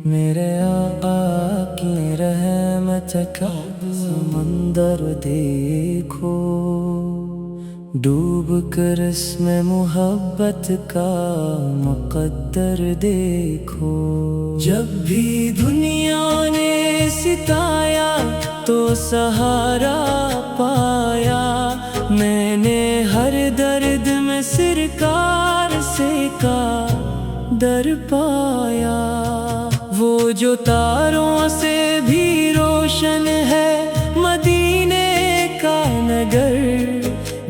میرے آقا کی رحمت کا سمندر دیکھو، ڈوب کر اس میں محبت کا مقدر دیکھو۔ جب بھی دنیا نے ستایا تو سہارا پایا، میں نے ہر درد میں سرکار سے کا در پایا۔ وہ جو تاروں سے بھی روشن ہے مدینے کا نگر،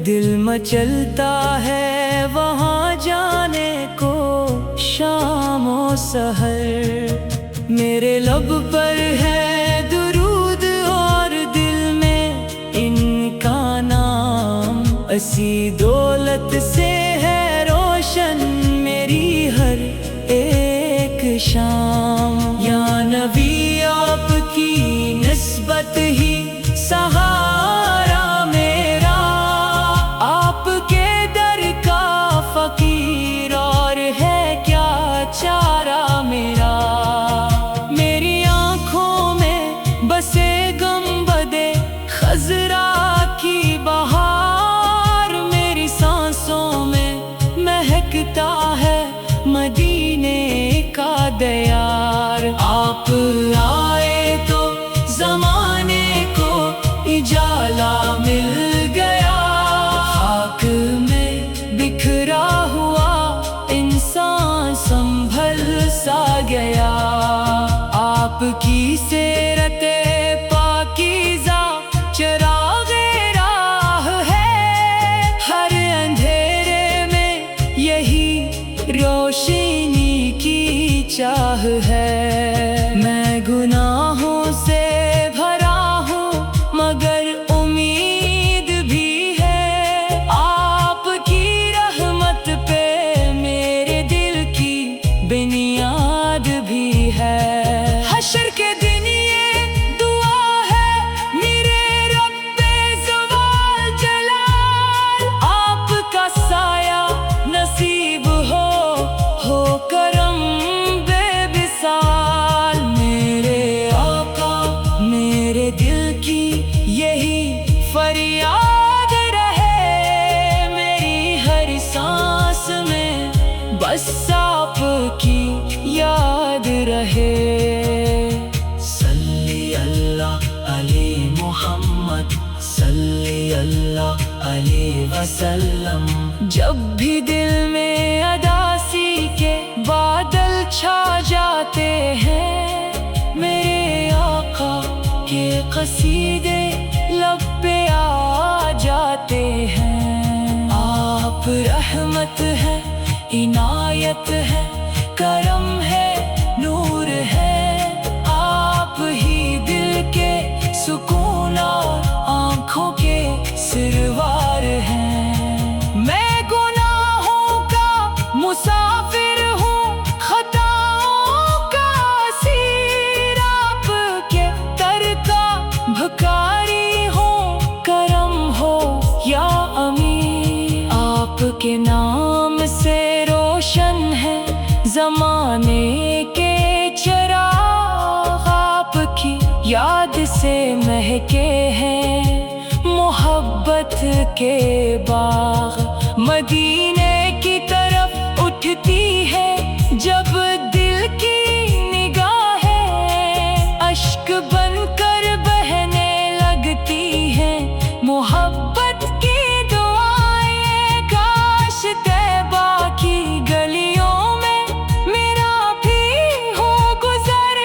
دل مچلتا ہے وہاں جانے کو شام و سحر۔ میرے لب پر ہے درود اور دل میں ان کا نام، اسی دولت سے ہے روشن میری ہر ایک شام۔ یا نبی آپ کی نسبت ہی سہارا میرا، آپ کے در کا فقیر اور ہے کیا چارہ میرا۔ میری آنکھوں میں بسے گنبدِ خضرا کی بہار، میری سانسوں میں مہکتا ہے مدینے کا دیار۔ آپ آئے تو زمانے کو اجالا مل گیا، خاک میں بکھرا ہوا انسان سنبھل سا گیا۔ آپ کی سیرت پاکیزہ چراغ راہ ہے، ہر اندھیرے میں یہی روشنی کی چاہ ہے۔ میں گناہوں سے بھرا ہوں مگر امید بھی ہے، آپ کی رحمت پہ میرے دل کی بنیاد بھی ہے۔ حشر کے دن یہ دعا ہے میرے رب زوال جلال، آپ کا سایہ نصیب ہو کرم بے مثال۔ میرے آقا میرے دل کی یہی فریاد رہے، میری ہر سانس میں بس آپ کی یاد رہے۔ صلی اللہ علی محمد، صلی اللہ علیہ وسلم۔ جب بھی دل میں اداسی کے بادل چھا جاتے ہیں، میرے آقا کے قصیدے لب پہ آ جاتے ہیں۔ آپ رحمت ہے، عنایت ہے، کرم ہے، نور ہے، آپ ہی دل کے سکون اور آنکھوں کے سروار ہیں۔ میں گناہوں کا مسافر ہوں، خطاؤں کا اسیر، آپ کے در کا بھکاری ہوں، کرم ہو یا امیر۔ آپ کے نام سے روشن ہے زمانے کے چراغ، آپ کی یاد سے مہکے ہیں محبت کے باغ۔ مدینے کی طرف اٹھتی ہے جب دل کی نگاہیں، اشک بن کر بہنے لگتی ہیں محبت کی دعائیں۔ کاش طیبہ کی گلیوں میں میرا بھی ہو گزر،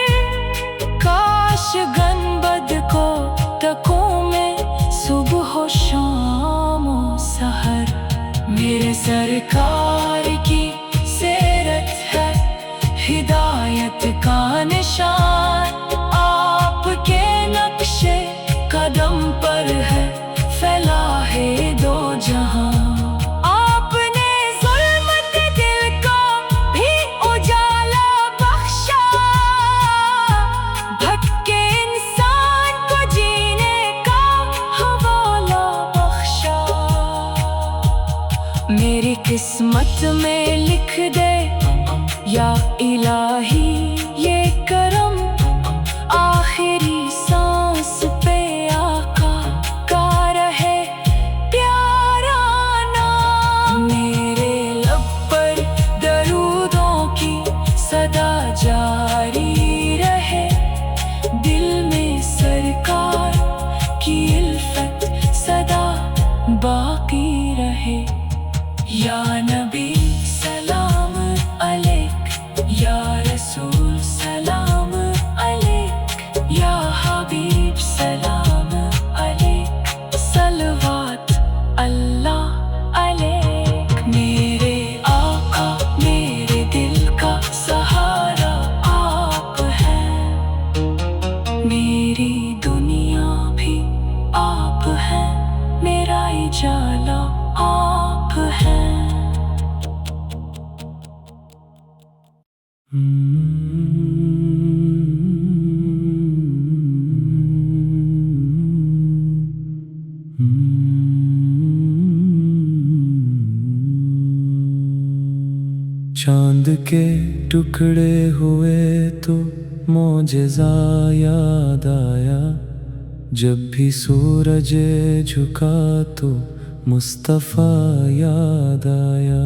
کاش گنبد کو تکوں میں صبح و شام و سحر۔ الہی یہ کرم آخری سانس پہ آقا کا رہے پیارا نام، میرے لب پر درودوں کی صدا جاری رہے، دل میں سرکار کی الفت صدا باقی رہے۔ یا نبی سلام علیک، یا رسول سلام علیک، یا حبیب سلام علیک، صلوات اللہ علیک۔ میرے آقا میرے دل کا سہارا آپ ہیں، میری دنیا بھی آپ ہیں، میرا اجالا آپ ہیں۔ چاند کے ٹکڑے ہوئے تو معجزہ یاد آیا، جب بھی سورج جھکا تو مصطفیٰ یاد آیا،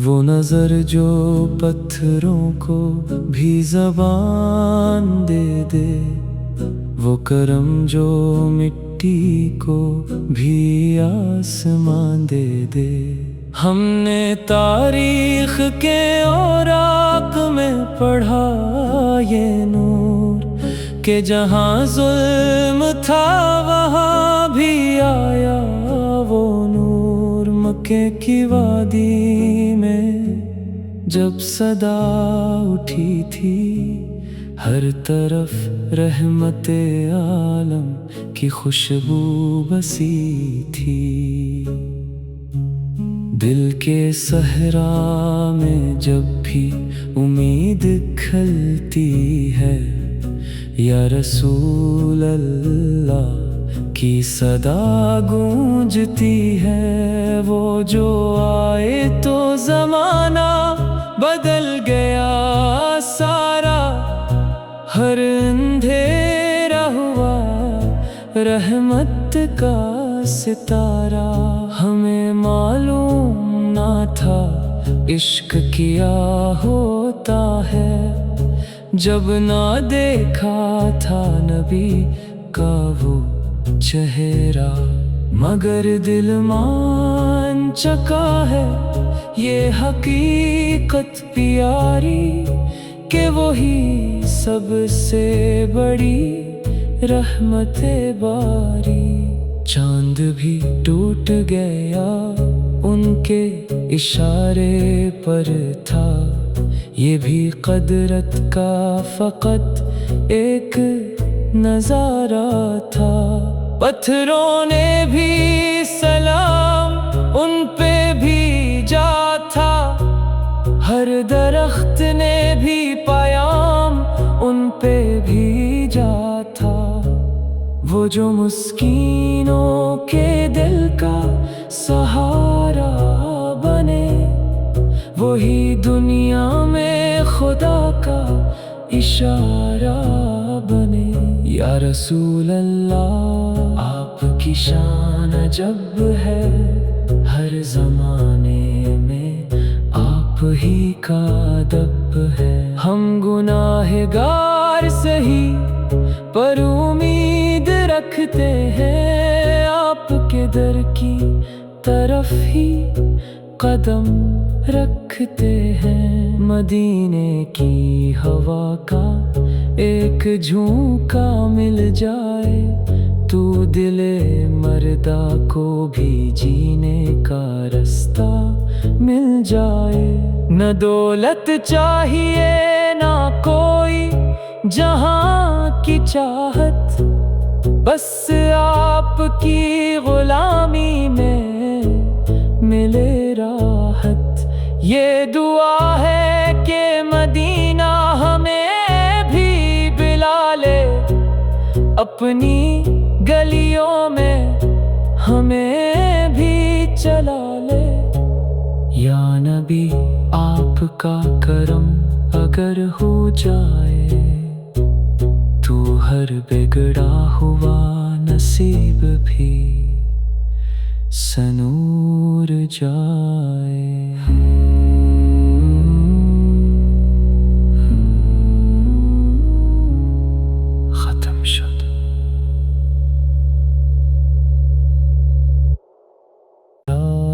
وہ نظر جو پتھروں کو بھی زبان دے دے، وہ کرم جو مٹی کو بھی آسمان دے دے۔ ہم نے تاریخ کے اوراق میں پڑھا یہ نور، کہ جہاں ظلم تھا وہاں بھی آیا وہ نور۔ مکے کی وادی میں جب صدا اٹھی تھی، ہر طرف رحمت عالم کی خوشبو بسی تھی۔ دل کے صحرا میں جب بھی امید کھلتی ہے، یا رسول اللہ کی صدا گونجتی ہے۔ وہ جو آئے تو زمانہ بدل گیا سارا، ہر اندھیرا ہوا رحمت کا ستارہ۔ ہمیں معلوم نہ تھا عشق کیا ہوتا ہے، جب نہ دیکھا تھا نبی کا وہ چہرہ، مگر دل مان چکا ہے یہ حقیقت پیاری، کہ وہی سب سے بڑی رحمت باری۔ چاند بھی ٹوٹ گیا ان کے اشارے پر تھا، یہ بھی قدرت کا فقط ایک نظارہ تھا۔ پتھروں نے بھی سلام ان پہ بھیجا تھا، ہر درخت نے بھی پیام ان پہ بھیجا تھا۔ وہ جو مسکینوں کے دل کا سہارا بنے، وہی دنیا میں خدا کا اشارہ بنے۔ یا رسول اللہ آپ کی شان عجب ہے، ہر زمانے میں آپ ہی کا ادب ہے۔ ہم گناہگار سہی پر امید رکھتے ہیں، آپ کے در کی طرف ہی قدم رکھتے ہیں۔ مدینے کی ہوا کا ایک جھونکا مل جائے تو دل مردہ کو بھی جینے کا رستہ مل جائے۔ نہ دولت چاہیے نہ کوئی جہاں کی چاہت، بس آپ کی غلامی میں ملے راحت۔ یہ دعا ہے کہ مدینہ ہمیں بھی بلا لے، اپنی گلیوں میں ہمیں بھی چلا لے۔ یا نبی آپ کا کرم اگر ہو جائے تو ہر بگڑا ہوا نصیب بھی سنور جائے. ختم شد.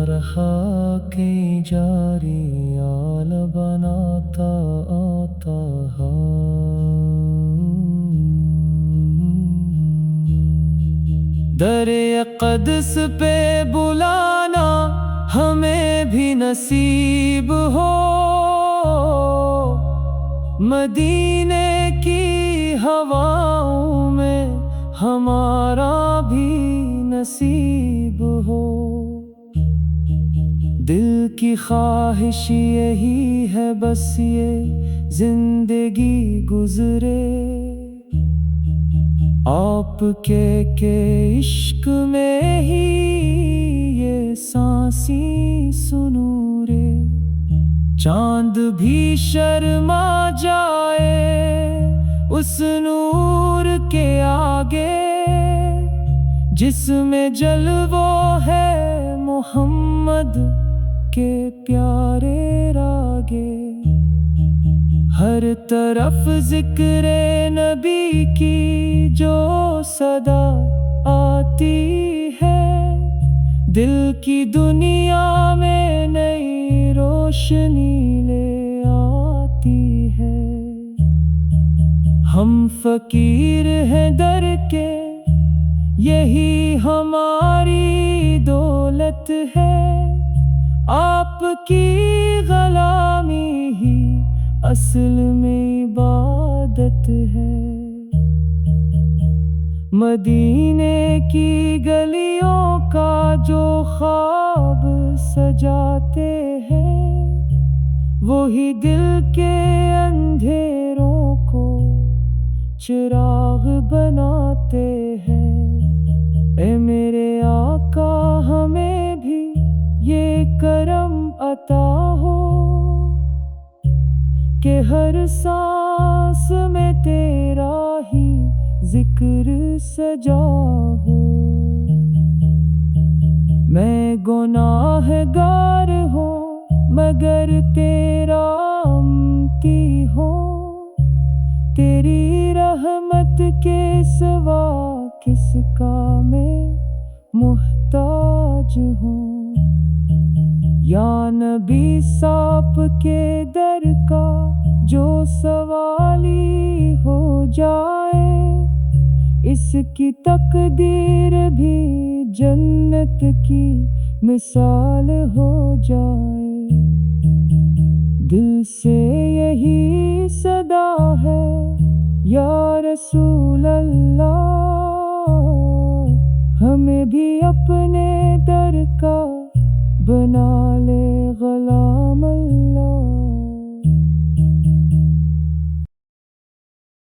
رہا کہ جاری آل بناتا آتا در قدس پہ بلانا ہمیں بھی نصیب ہو. مدینے کی ہواؤں میں ہمارا بھی نصیب ہو. دل کی خواہش یہی ہے بس یہ زندگی گزرے آپ کے عشق میں ہی یہ سانسی سنورے. چاند بھی شرما جائے اس نور کے آگے جس میں جلوہ ہے محمد کے پیارے راگے. ہر طرف ذکر نبی کی جو صدا آتی ہے دل کی دنیا میں نئی روشنی لے آتی ہے. ہم فقیر ہیں در کے یہی ہماری دولت ہے. آپ کی غلامی ہی اصل میں عبادت ہے. مدینے کی گلیوں کا جو خواب سجاتے ہیں وہی دل کے اندھیروں کو چراغ بناتے ہیں. اے میرے آقا ہمیں بھی یہ کرم عطا ہو کہ ہر سانس میں تیرا ہی ذکر سجا ہو. میں گناہ گار ہوں مگر تیرا امتی ہوں. تیری رحمت کے سوا کس کا میں محتاج ہوں. یا نبی سانپ کے در کا جو سوالی ہو جائے اس کی تقدیر بھی جنت کی مثال ہو جائے. دل سے یہی صدا ہے یا رسول اللہ ہمیں بھی